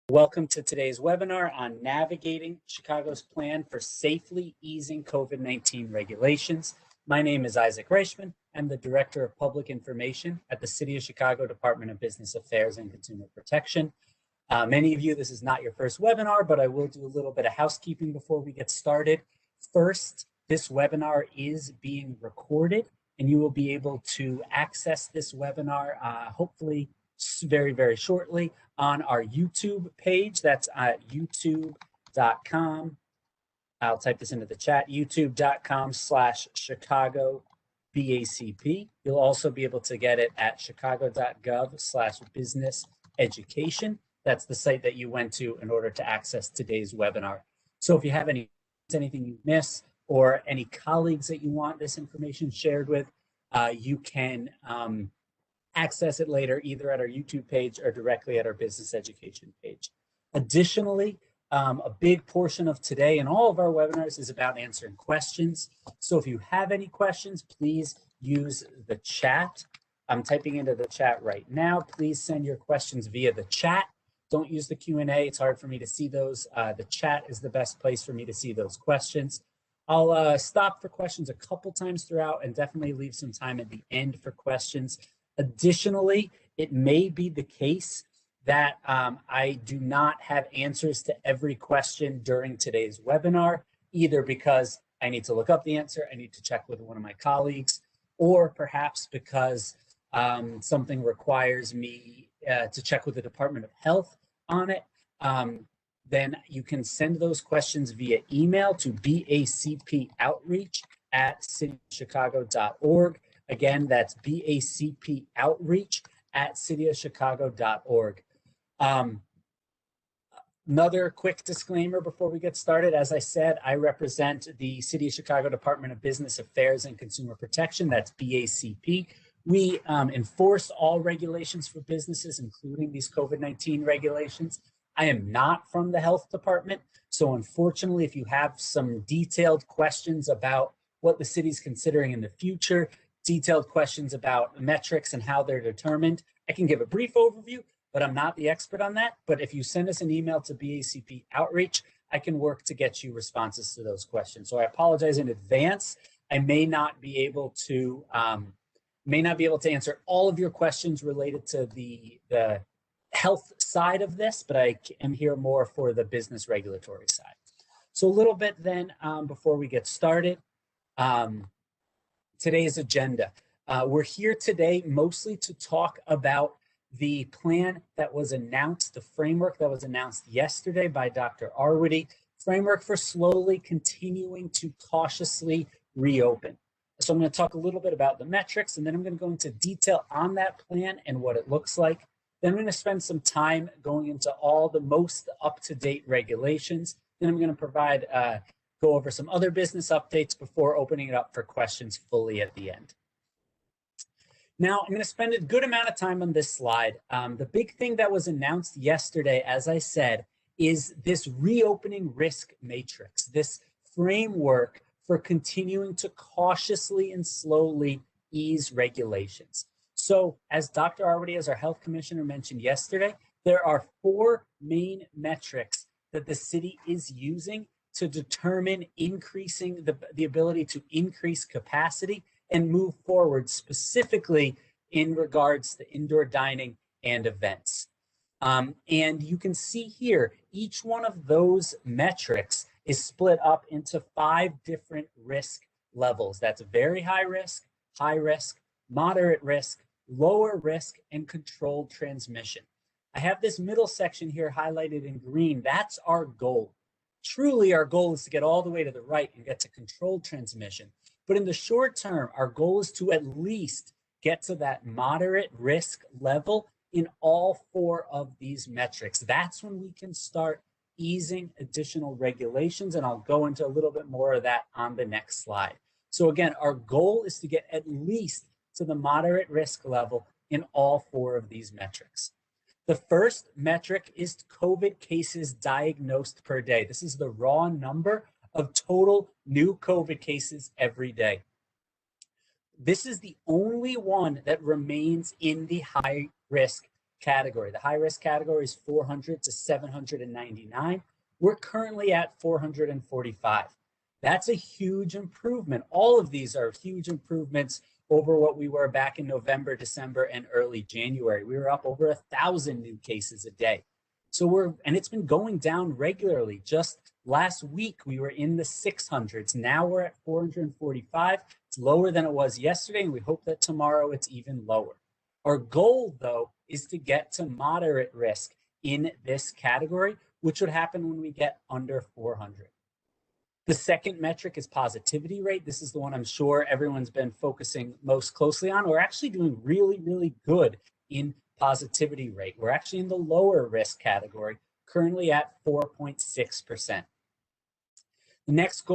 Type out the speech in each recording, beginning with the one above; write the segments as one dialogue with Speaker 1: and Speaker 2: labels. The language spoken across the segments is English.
Speaker 1: Welcome to today's webinar on navigating Chicago's plan for safely easing COVID-19 regulations. My name is Isaac Reichman. I'm the Director of Public Information at the City of Chicago Department of Business Affairs and Consumer Protection. Many of you, this is not your first webinar, but I will do a little bit of housekeeping before we get started. First, this webinar is being recorded, and you will be able to access this webinar hopefully very, very shortly on our YouTube page. That's at youtube.com. I'll type this into the chat, youtube.com/Chicago BACP. You'll also be able to get it at chicago.gov/business education. That's the site that you went to in order to access today's webinar. So if you have anything you miss or any colleagues that you want this information shared with, you can access it later either at our YouTube page or directly at our business education page. Additionally, a big portion of today and all of our webinars is about answering questions. So if you have any questions, please use the chat. I'm typing into the chat right now. Please send your questions via the chat. Don't use the Q&A. It's hard for me to see those. The chat is the best place for me to see those questions. I'll stop for questions a couple times throughout and definitely leave some time at the end for questions. Additionally, it may be the case that I do not have answers to every question during today's webinar, either because I need to look up the answer, I need to check with one of my colleagues, or perhaps because something requires me to check with the Department of Health on it. Then you can send those questions via email to bacpoutreach@cityofchicago.org. Again, that's bacpoutreach@cityofchicago.org. Another quick disclaimer before we get started. As I said, I represent the City of Chicago Department of Business Affairs and Consumer Protection, that's BACP. We enforce all regulations for businesses, including these COVID-19 regulations. I am not from the health department, so unfortunately, if you have some detailed questions about what the city's considering in the future, detailed questions about metrics and how they're determined, I can give a brief overview, but I'm not the expert on that. But if you send us an email to BACP Outreach, I can work to get you responses to those questions. So I apologize in advance. I may not be able to answer all of your questions related to the health side of this, but I am here more for the business regulatory side. So a little bit then before we get started. Today's agenda. We're here today mostly to talk about the plan that was announced, the framework that was announced yesterday by Dr. Arwady, framework for slowly continuing to cautiously reopen. So I'm going to talk a little bit about the metrics, and then I'm going to go into detail on that plan and what it looks like. Then I'm going to spend some time going into all the most up-to-date regulations. Then I'm going to go over some other business updates before opening it up for questions fully at the end. Now, I'm going to spend a good amount of time on this slide. The big thing that was announced yesterday, as I said, is this reopening risk matrix, this framework for continuing to cautiously and slowly ease regulations. So as Dr. Arwady, as our health commissioner, mentioned yesterday, there are 4 main metrics that the city is using to determine increasing the ability to increase capacity and move forward specifically in regards to indoor dining and events. And you can see here, each one of those metrics is split up into 5 different risk levels. That's very high risk, moderate risk, lower risk, and controlled transmission. I have this middle section here highlighted in green. That's our goal. Truly, our goal is to get all the way to the right and get to controlled transmission. But in the short term, our goal is to at least get to that moderate risk level in all 4 of these metrics. That's when we can start easing additional regulations, and I'll go into a little bit more of that on the next slide. So again, our goal is to get at least to the moderate risk level in all 4 of these metrics. The first metric is COVID cases diagnosed per day. This is the raw number of total new COVID cases every day. This is the only one that remains in the high risk category. The high risk category is 400 to 799. We're currently at 445. That's a huge improvement. All of these are huge improvements over what we were back in November, December, and early January. We were up over 1,000 new cases a day. And it's been going down regularly. Just last week, we were in the 600s. Now we're at 445. It's lower than it was yesterday, and we hope that tomorrow it's even lower. Our goal, though, is to get to moderate risk in this category, which would happen when we get under 400. The second metric is positivity rate. This is the one I'm sure everyone's been focusing most closely on. We're actually doing really, really good in positivity rate. We're actually in the lower risk category, currently at 4.6%. The next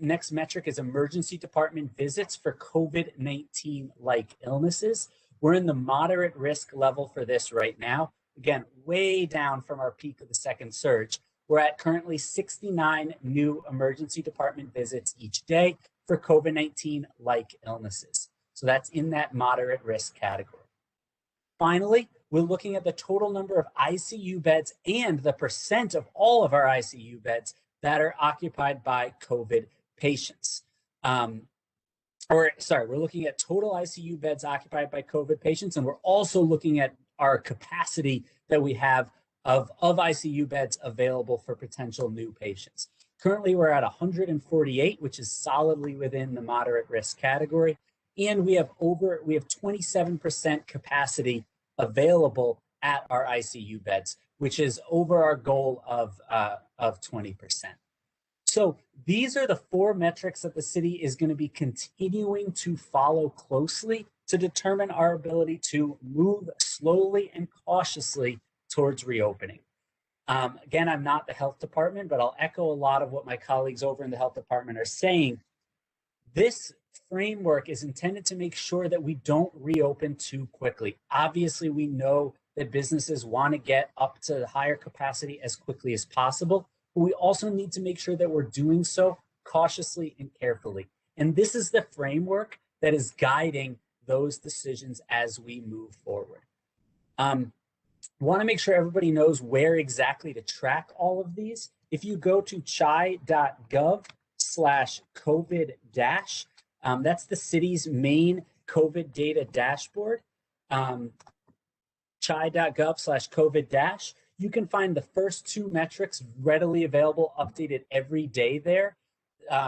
Speaker 1: next metric is emergency department visits for COVID-19-like illnesses. We're in the moderate risk level for this right now. Again, way down from our peak of the second surge. We're at currently 69 new emergency department visits each day for COVID-19-like illnesses. So that's in that moderate risk category. Finally, we're looking at the total number of ICU beds and the percent of all of our ICU beds that are occupied by COVID patients. We're looking at total ICU beds occupied by COVID patients, and we're also looking at our capacity that we have of ICU beds available for potential new patients. Currently, we're at 148, which is solidly within the moderate risk category, and we have 27% capacity available at our ICU beds, which is over our goal of 20%. So these are the four metrics that the city is going to be continuing to follow closely to determine our ability to move slowly and cautiously towards reopening. Again, I'm not the health department, but I'll echo a lot of what my colleagues over in the health department are saying. This framework is intended to make sure that we don't reopen too quickly. Obviously, we know that businesses want to get up to higher capacity as quickly as possible, but we also need to make sure that we're doing so cautiously and carefully. And this is the framework that is guiding those decisions as we move forward. Want to make sure everybody knows where exactly to track all of these. If you go to chai.gov/COVID-, that's the city's main COVID data dashboard. Chai.gov/COVID-, you can find the first two metrics readily available, updated every day there.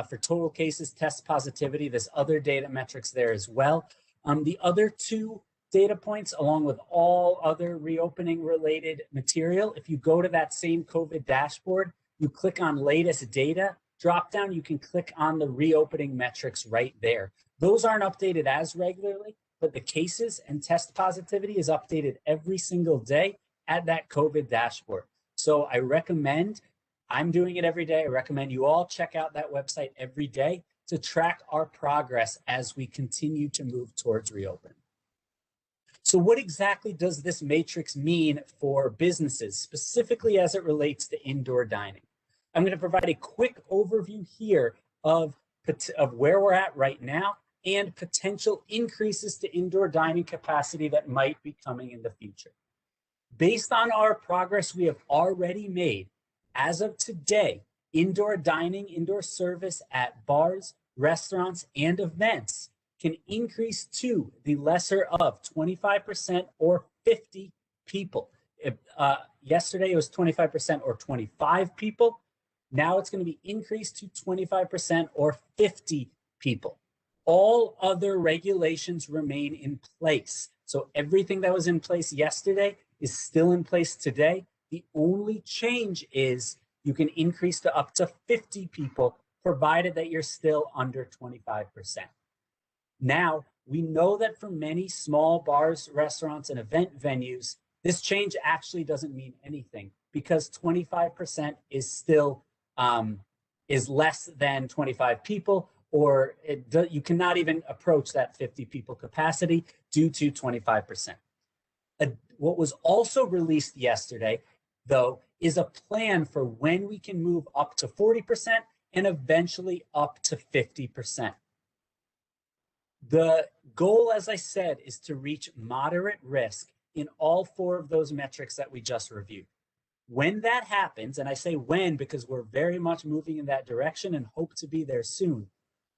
Speaker 1: For total cases, test positivity, there's other data metrics there as well. The other two data points, along with all other reopening related material, if you go to that same COVID dashboard, you click on latest data drop down, you can click on the reopening metrics right there. Those aren't updated as regularly, but the cases and test positivity is updated every single day at that COVID dashboard. So I'm doing it every day. I recommend you all check out that website every day to track our progress as we continue to move towards reopening. So what exactly does this matrix mean for businesses, specifically as it relates to indoor dining? I'm going to provide a quick overview here of where we're at right now and potential increases to indoor dining capacity that might be coming in the future. Based on our progress we have already made, as of today, indoor dining, indoor service at bars, restaurants, and events can increase to the lesser of 25% or 50 people. Yesterday it was 25% or 25 people. Now it's going to be increased to 25% or 50 people. All other regulations remain in place. So everything that was in place yesterday is still in place today. The only change is you can increase to up to 50 people, provided that you're still under 25%. Now, we know that for many small bars, restaurants, and event venues, this change actually doesn't mean anything because 25% is still is less than 25 people, or you cannot even approach that 50 people capacity due to 25%. What was also released yesterday, though, is a plan for when we can move up to 40% and eventually up to 50%. The goal, as I said, is to reach moderate risk in all 4 of those metrics that we just reviewed. When that happens, and I say when because we're very much moving in that direction and hope to be there soon.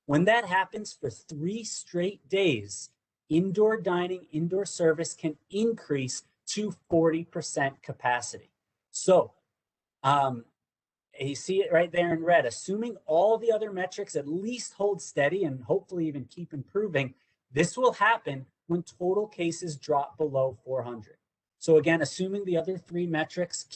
Speaker 1: When that happens for 3 straight days, indoor dining, indoor service can increase to 40% capacity. So you see it right there in red. Assuming all the other metrics at least hold steady and hopefully even keep improving, this will happen when total cases drop below 400. So again, assuming the other 3 metrics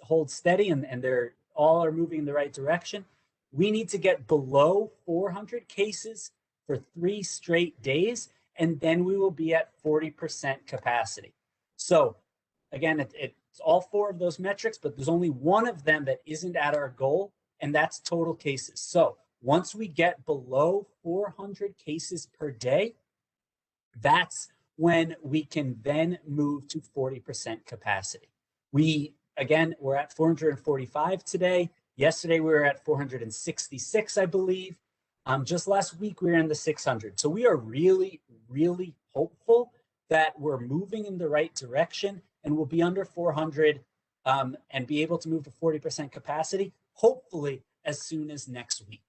Speaker 1: hold steady and they're all are moving in the right direction, we need to get below 400 cases for 3 straight days, and then we will be at 40% capacity. So again, it's all 4 of those metrics, but there's only one of them that isn't at our goal, and that's total cases. So once we get below 400 cases per day, that's when we can then move to 40% capacity. We're at 445 today. Yesterday, we were at 466, I believe. Just last week, we were in the 600. So we are really, really hopeful that we're moving in the right direction and we'll be under 400 and be able to move to 40% capacity, hopefully as soon as next week.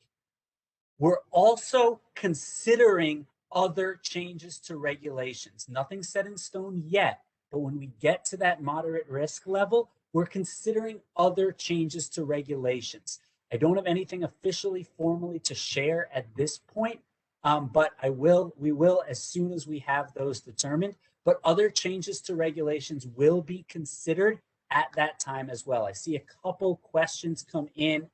Speaker 1: We're also considering other changes to regulations. Nothing set in stone yet, but when we get to that moderate risk level, we're considering other changes to regulations. I don't have anything officially formally to share at this point, but we will as soon as we have those determined. But other changes to regulations will be considered at that time as well. I see a couple questions come in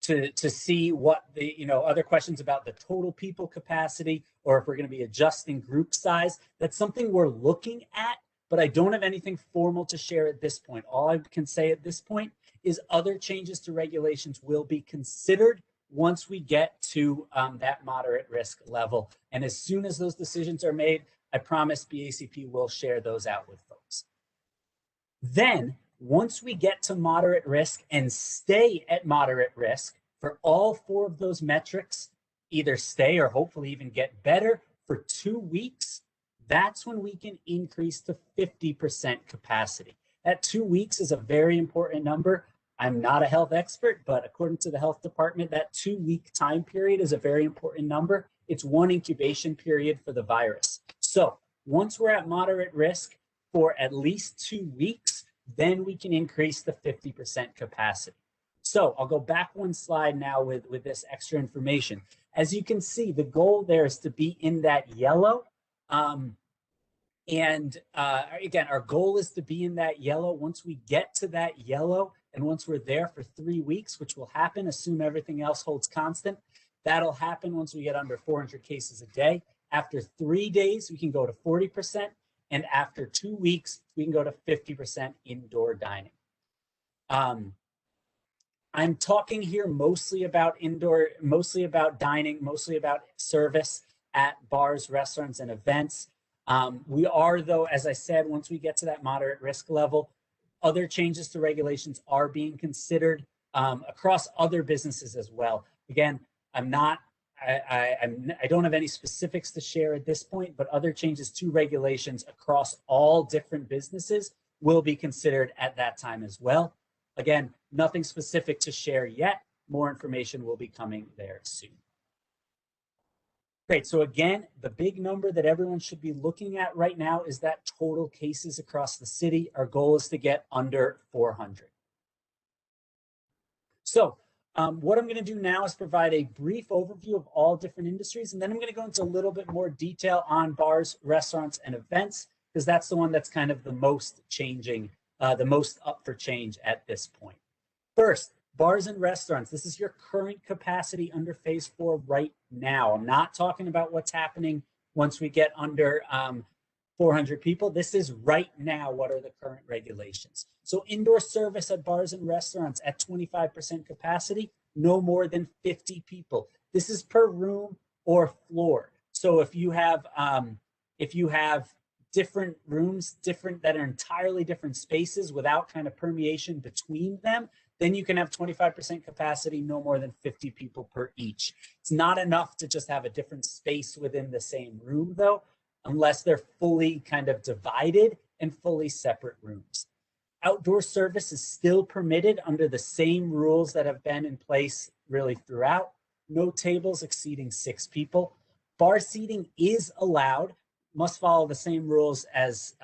Speaker 1: to see what the, other questions about the total people capacity, or if we're going to be adjusting group size. That's something we're looking at, but I don't have anything formal to share at this point. All I can say at this point is other changes to regulations will be considered once we get to that moderate risk level. And as soon as those decisions are made, I promise BACP will share those out with folks. Then, once we get to moderate risk and stay at moderate risk for all 4 of those metrics, either stay or hopefully even get better for 2 weeks, that's when we can increase to 50% capacity. That 2 weeks is a very important number. I'm not a health expert, but according to the health department, that 2-week time period is a very important number. It's 1 incubation period for the virus. So once we're at moderate risk for at least 2 weeks, then we can increase the 50% capacity. So I'll go back 1 slide now with this extra information. As you can see, the goal there is to be in that yellow. Again, our goal is to be in that yellow. Once we get to that yellow, and once we're there for 3 weeks, which will happen, assume everything else holds constant, that'll happen once we get under 400 cases a day. After 3 days, we can go to 40%. And after 2 weeks, we can go to 50% indoor dining. I'm talking here mostly about mostly about dining, mostly about service at bars, restaurants, and events. We are, though, as I said, once we get to that moderate risk level, other changes to regulations are being considered across other businesses as well. Again, I don't have any specifics to share at this point, but other changes to regulations across all different businesses will be considered at that time as well. Again, nothing specific to share yet. More information will be coming there soon. Great, so again, the big number that everyone should be looking at right now is that total cases across the city. Our goal is to get under 400. So what I'm going to do now is provide a brief overview of all different industries, and then I'm going to go into a little bit more detail on bars, restaurants, and events, because that's the one that's kind of the most changing, the most up for change at this point. First, bars and restaurants. This is your current capacity under phase 4 right now. I'm not talking about what's happening once we get under 400 people. This is right now. What are the current regulations? So indoor service at bars and restaurants at 25% capacity, no more than 50 people. This is per room or floor. So if you have different rooms, that are entirely different spaces without kind of permeation between them, then you can have 25% capacity, no more than 50 people per each. It's not enough to just have a different space within the same room, though. unless they're fully kind of divided and fully separate rooms. Outdoor service is still permitted under the same rules that have been in place really throughout. No tables exceeding 6 people. Bar seating is allowed, must follow the same rules as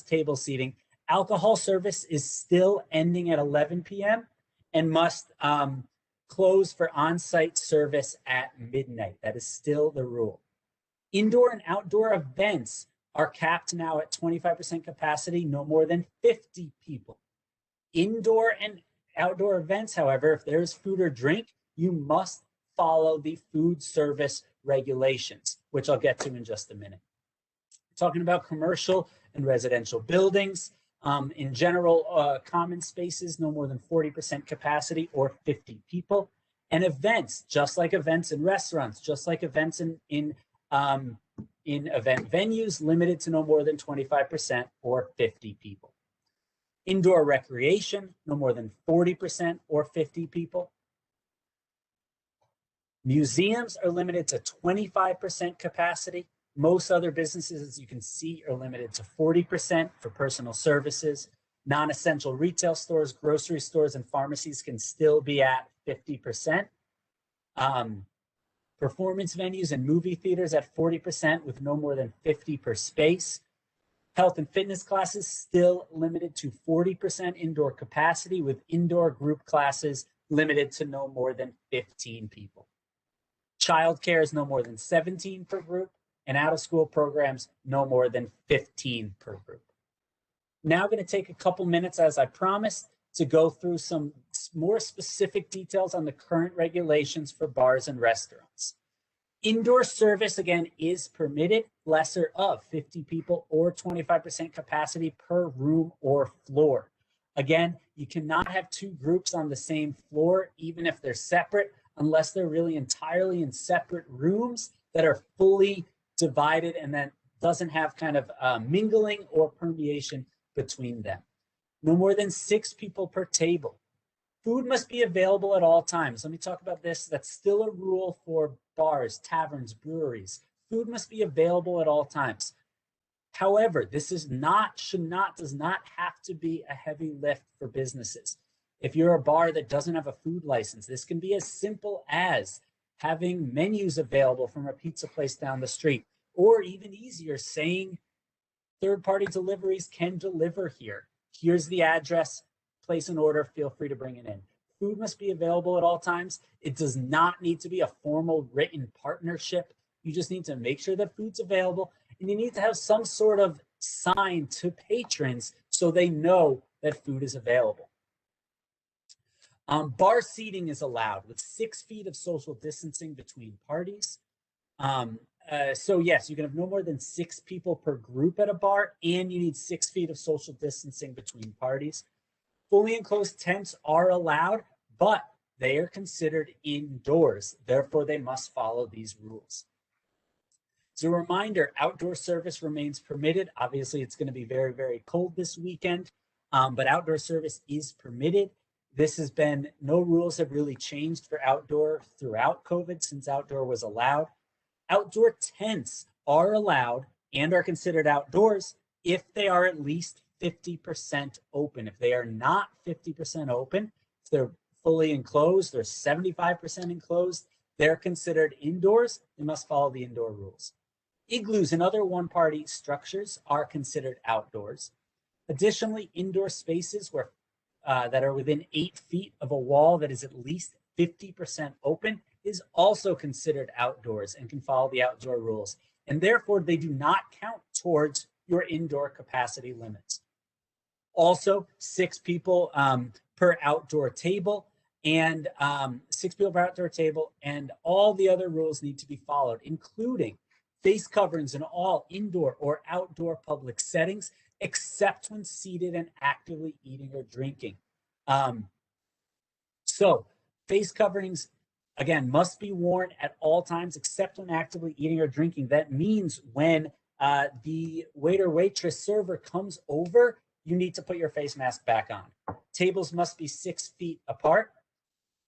Speaker 1: table seating. Alcohol service is still ending at 11 p.m. and must close for on-site service at midnight. That is still the rule. Indoor and outdoor events are capped now at 25% capacity, no more than 50 people. Indoor and outdoor events, however, if there is food or drink, you must follow the food service regulations, which I'll get to in just a minute. Talking about commercial and residential buildings, in general, common spaces, no more than 40% capacity or 50 people. And events, just like events in restaurants, just like events in event venues, limited to no more than 25% or 50 people. Indoor recreation, no more than 40% or 50 people. Museums are limited to 25% capacity. Most other businesses, as you can see, are limited to 40% for personal services. Non-essential retail stores, grocery stores, and pharmacies can still be at 50%. Performance venues and movie theaters at 40% with no more than 50 per space. Health and fitness classes still limited to 40% indoor capacity, with indoor group classes limited to no more than 15 people. Childcare is no more than 17 per group, and out-of-school programs no more than 15 per group. Now I'm going to take a couple minutes, as I promised, to go through some more specific details on the current regulations for bars and restaurants. Indoor service, again, is permitted, lesser of 50 people or 25% capacity per room or floor. Again, you cannot have two groups on the same floor, even if they're separate, unless they're really entirely in separate rooms that are fully divided and that doesn't have kind of mingling or permeation between them. No more than 6 people per table. Food must be available at all times. Let me talk about this. That's still a rule for bars, taverns, breweries. Food must be available at all times. However, this does not have to be a heavy lift for businesses. If you're a bar that doesn't have a food license, this can be as simple as having menus available from a pizza place down the street, or even easier, saying third-party deliveries can deliver here. Here's the address, place an order, feel free to bring it in. Food must be available at all times. It does not need to be a formal written partnership. You just need to make sure that food's available, and you need to have some sort of sign to patrons so they know that food is available. Bar seating is allowed with 6 feet of social distancing between parties. So yes, you can have no more than 6 people per group at a bar, and you need 6 feet of social distancing between parties. Fully enclosed tents are allowed, but they are considered indoors. Therefore, they must follow these rules. As a reminder, outdoor service remains permitted. Obviously, it's going to be very, very cold this weekend, but outdoor service is permitted. This has been, no rules have really changed for outdoor throughout COVID since outdoor was allowed. Outdoor tents are allowed and are considered outdoors if they are at least 50% open. If they are not 50% open, if they're fully enclosed, they're 75% enclosed, they're considered indoors. They must follow the indoor rules. Igloos and other one-party structures are considered outdoors. Additionally, indoor spaces where that are within 8 feet of a wall that is at least 50% open is also considered outdoors and can follow the outdoor rules. And therefore, they do not count towards your indoor capacity limits. Also, 6 people per outdoor table, and 6 people per outdoor table, and all the other rules need to be followed, including face coverings in all indoor or outdoor public settings, except when seated and actively eating or drinking. So face coverings, again, must be worn at all times, except when actively eating or drinking. That means when the waiter, waitress, server comes over, you need to put your face mask back on. Tables must be 6 feet apart,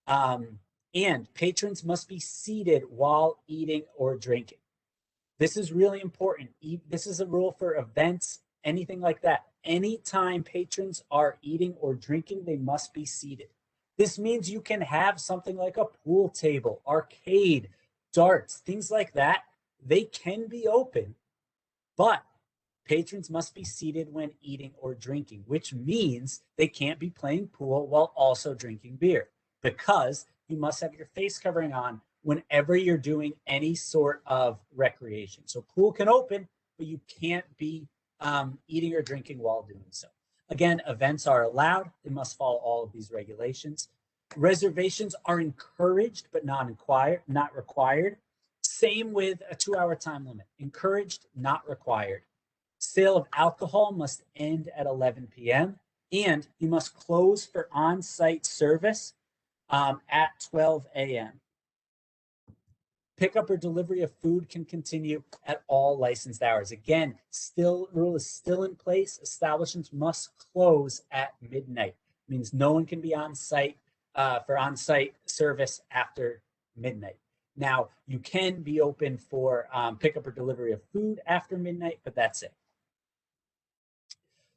Speaker 1: and patrons must be seated while eating or drinking. This is really important. This is a rule for events, anything like that. Anytime patrons are eating or drinking, they must be seated. This means you can have something like a pool table, arcade, darts, things like that. They can be open, but patrons must be seated when eating or drinking, which means they can't be playing pool while also drinking beer, because you must have your face covering on whenever you're doing any sort of recreation. So pool can open, but you can't be eating or drinking while doing so. Again, events are allowed. They must follow all of these regulations. Reservations are encouraged, but not required. Same with a 2-hour time limit. Encouraged, not required. Sale of alcohol must end at 11 p.m. and you must close for on-site service at 12 a.m. Pickup or delivery of food can continue at all licensed hours. Again, rule is still in place. Establishments must close at midnight. It means no one can be on site for on-site service after midnight. Now, you can be open for pickup or delivery of food after midnight, but that's it.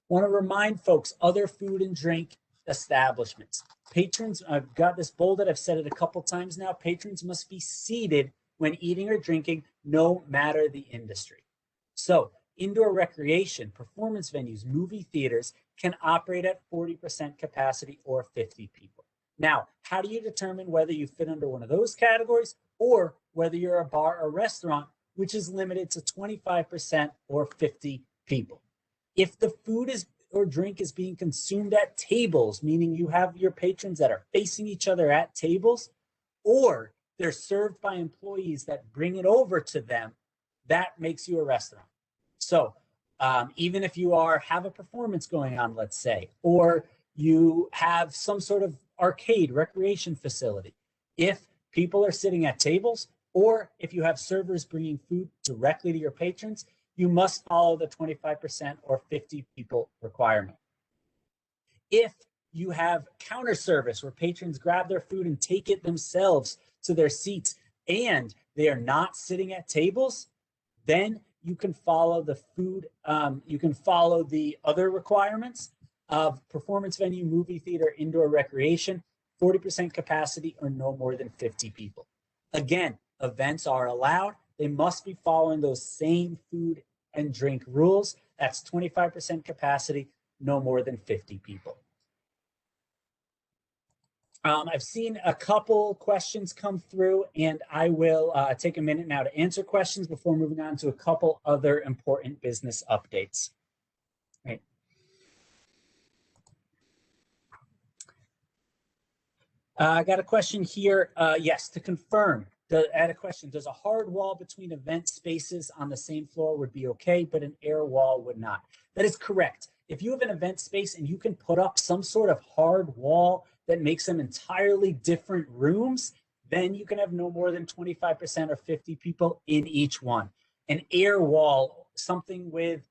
Speaker 1: Want to remind folks, other food and drink establishments. Patrons, I've got this bolded, I've said it a couple times now, patrons must be seated when eating or drinking, no matter the industry. So indoor recreation, performance venues, movie theaters can operate at 40% capacity or 50 people. Now, how do you determine whether you fit under one of those categories or whether you're a bar or restaurant, which is limited to 25% or 50 people? If the food or drink is being consumed at tables, meaning you have your patrons that are facing each other at tables, or they're served by employees that bring it over to them, that makes you a restaurant. So even if you have a performance going on, let's say, or you have some sort of arcade recreation facility, if people are sitting at tables, or if you have servers bringing food directly to your patrons, you must follow the 25% or 50 people requirement. If you have counter service where patrons grab their food and take it themselves to their seats and they are not sitting at tables, then you can follow the other requirements of performance venue, movie theater, indoor recreation, 40% capacity or no more than 50 people. Again, events are allowed. They must be following those same food and drink rules. That's 25% capacity, no more than 50 people. I've seen a couple questions come through, and I will take a minute now to answer questions before moving on to a couple other important business updates. Right. I got a question here. Yes, to confirm, I had a question. Does a hard wall between event spaces on the same floor would be okay, but an air wall would not? That is correct. If you have an event space and you can put up some sort of hard wall that makes them entirely different rooms, then you can have no more than 25% or 50 people in each one. An air wall, something with,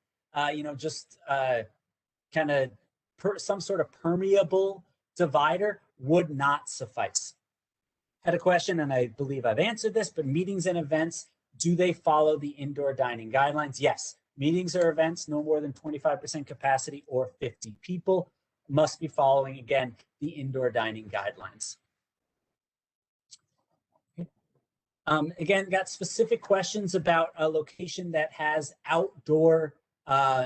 Speaker 1: just kind of some sort of permeable divider would not suffice. Had a question, and I believe I've answered this, but meetings and events, do they follow the indoor dining guidelines? Yes. Meetings or events, no more than 25% capacity or 50 people, must be following, again, the indoor dining guidelines. Again, got specific questions about a location that has outdoor,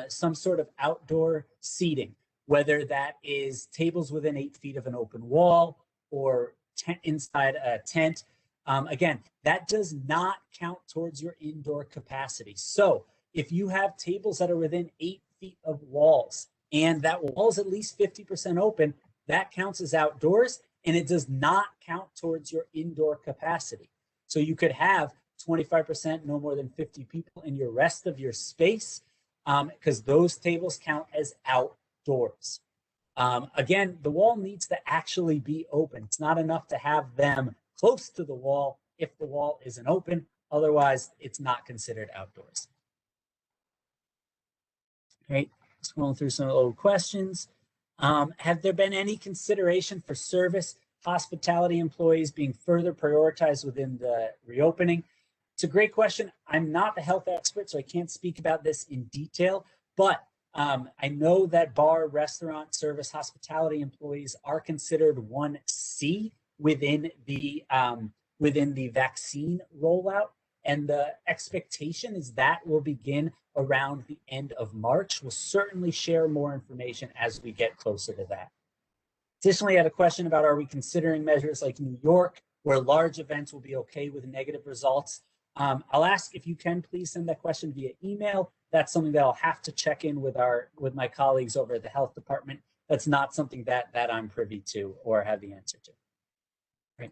Speaker 1: some sort of outdoor seating, whether that is tables within 8 feet of an open wall or inside a tent. Again, that does not count towards your indoor capacity. So if you have tables that are within 8 feet of walls and that wall is at least 50% open, that counts as outdoors and it does not count towards your indoor capacity. So you could have 25%, no more than 50 people in your rest of your space because those tables count as outdoors. Again, the wall needs to actually be open. It's not enough to have them close to the wall if the wall isn't open. Otherwise, it's not considered outdoors. Right, scrolling through some old questions. Have there been any consideration for service hospitality employees being further prioritized within the reopening? It's a great question. I'm not the health expert, so I can't speak about this in detail, but I know that bar, restaurant, service, hospitality employees are considered 1C within the vaccine rollout. And the expectation is that will begin around the end of March. We'll certainly share more information as we get closer to that. Additionally, I had a question about, are we considering measures like New York, where large events will be okay with negative results? I'll ask if you can please send that question via email. That's something that I'll have to check in with my colleagues over at the health department. That's not something that I'm privy to or have the answer to. Right.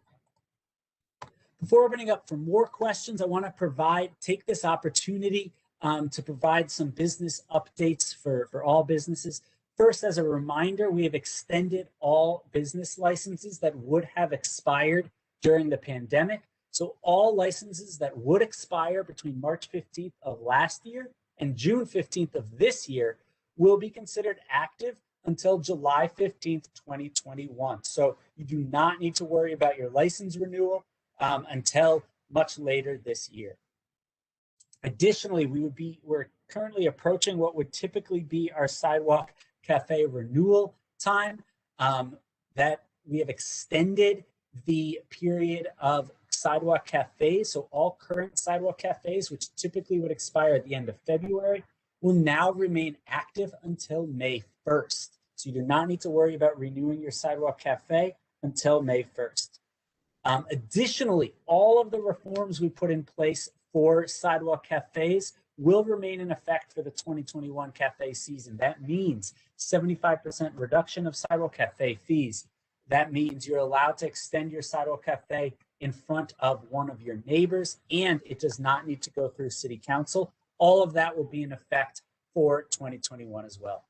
Speaker 1: Before opening up for more questions, I want to take this opportunity to provide some business updates for all businesses. First, as a reminder, we have extended all business licenses that would have expired during the pandemic. So all licenses that would expire between March 15th of last year and June 15th of this year will be considered active until July 15th, 2021. So you do not need to worry about your license renewal until much later this year. Additionally, we're currently approaching what would typically be our sidewalk cafe renewal time, that we have extended the period of sidewalk cafes. So all current sidewalk cafes, which typically would expire at the end of February, will now remain active until May 1st. So you do not need to worry about renewing your sidewalk cafe until May 1st. Additionally, all of the reforms we put in place for sidewalk cafes will remain in effect for the 2021 cafe season. That means 75% reduction of sidewalk cafe fees. That means you're allowed to extend your sidewalk cafe in front of one of your neighbors, and it does not need to go through City Council. All of that will be in effect for 2021 as well.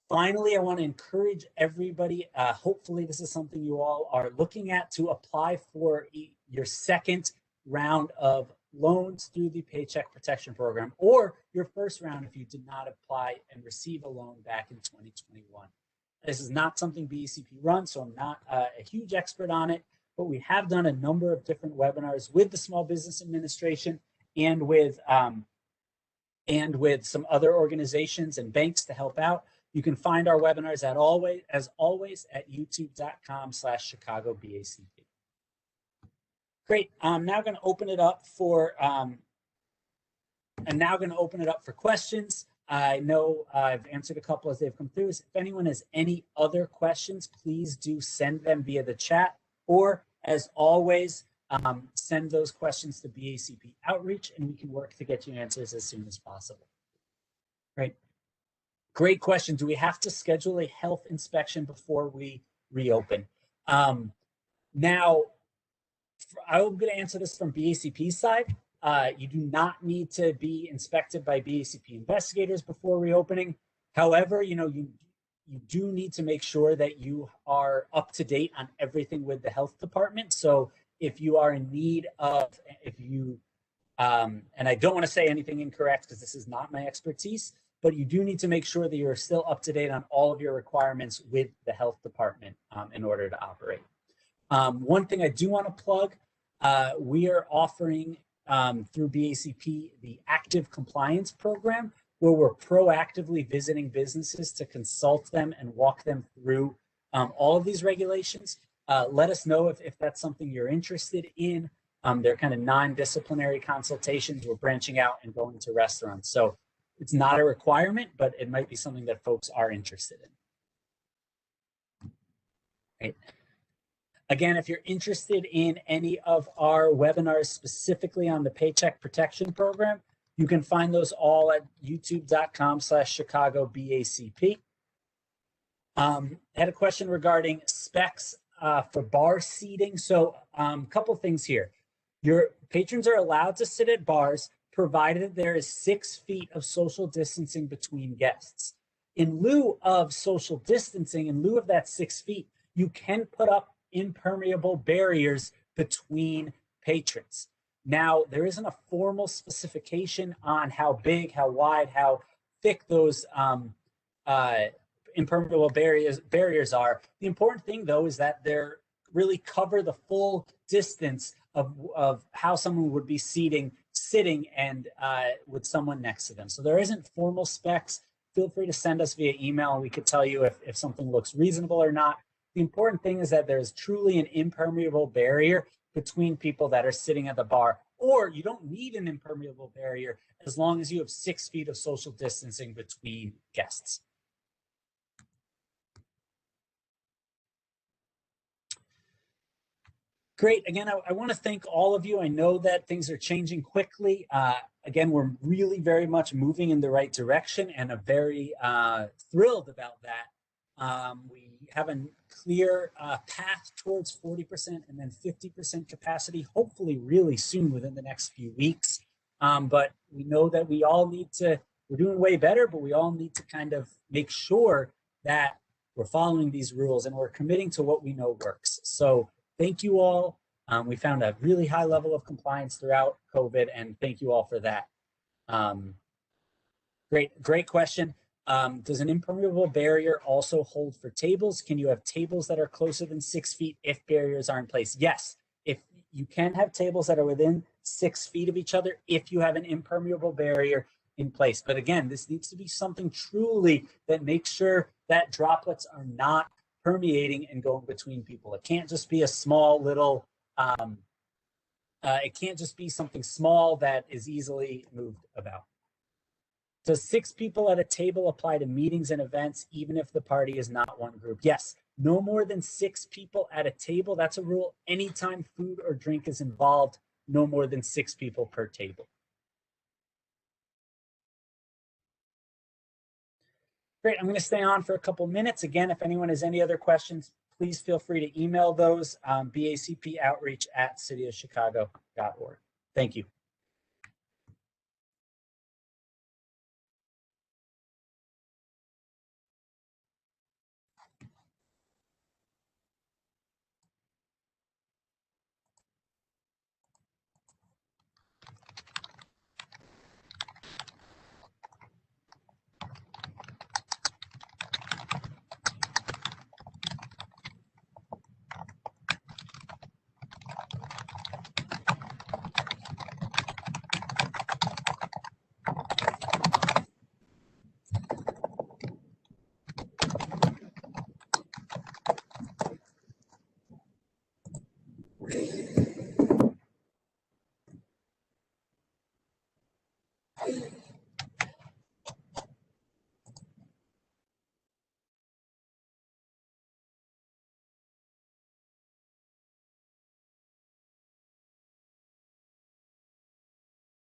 Speaker 1: Finally, I want to encourage everybody, hopefully this is something you all are looking at, to apply for your second round of loans through the Paycheck Protection Program, or your first round if you did not apply and receive a loan back in 2021. This is not something BACP runs, so I'm not a huge expert on it, but we have done a number of different webinars with the Small Business Administration and with some other organizations and banks to help out. You can find our webinars as always at youtube.com/ChicagoBACP. Great. I'm now going to open it up for questions. I know I've answered a couple as they've come through. If anyone has any other questions, please do send them via the chat, or as always, send those questions to BACP Outreach, and we can work to get you answers as soon as possible. Right. Great question. Do we have to schedule a health inspection before we reopen? Now, I'm going to answer this from BACP's side. You do not need to be inspected by BACP investigators before reopening. However, you do need to make sure that you are up to date on everything with the health department. So if you are in need of, and I don't want to say anything incorrect because this is not my expertise, but you do need to make sure that you're still up to date on all of your requirements with the health department in order to operate. One thing I do want to plug, we are offering through BACP the Active Compliance Program, where we're proactively visiting businesses to consult them and walk them through all of these regulations. Let us know if that's something you're interested in. They're kind of non-disciplinary consultations. We're branching out and going to restaurants. So it's not a requirement, but it might be something that folks are interested in. Right. Again, if you're interested in any of our webinars specifically on the Paycheck Protection Program, you can find those all at youtube.com/ChicagoBACP. I had a question regarding specs for bar seating. So a couple things here. Your patrons are allowed to sit at bars provided there is 6 feet of social distancing between guests. In lieu of social distancing, in lieu of that 6 feet, you can put up impermeable barriers between patrons. Now, there isn't a formal specification on how big, how wide, how thick those impermeable barriers are. The important thing, though, is that they're really cover the full distance of how someone would be sitting and with someone next to them. So there isn't formal specs. Feel free to send us via email and we could tell you if something looks reasonable or not. The important thing is that there's truly an impermeable barrier between people that are sitting at the bar, or you don't need an impermeable barrier as long as you have 6 feet of social distancing between guests. Great. Again, I want to thank all of you. I know that things are changing quickly. Again, we're really very much moving in the right direction and are very thrilled about that. We have a clear path towards 40% and then 50% capacity, hopefully really soon within the next few weeks. But we know that we all need to, we're doing way better, but we all need to kind of make sure that we're following these rules and we're committing to what we know works. So thank you all. We found a really high level of compliance throughout COVID, and thank you all for that. Great question. Does an impermeable barrier also hold for tables? Can you have tables that are closer than 6 feet if barriers are in place? Yes, if you can have tables that are within 6 feet of each other if you have an impermeable barrier in place. But again, this needs to be something truly that makes sure that droplets are not permeating and going between people. It can't just be a small little, it can't just be something small that is easily moved about. Does 6 people at a table apply to meetings and events, even if the party is not one group? Yes, no more than 6 people at a table. That's a rule. Anytime food or drink is involved, no more than 6 people per table. Great, I'm gonna stay on for a couple minutes. Again, if anyone has any other questions, please feel free to email those, bacpoutreach@cityofchicago.org. Thank you.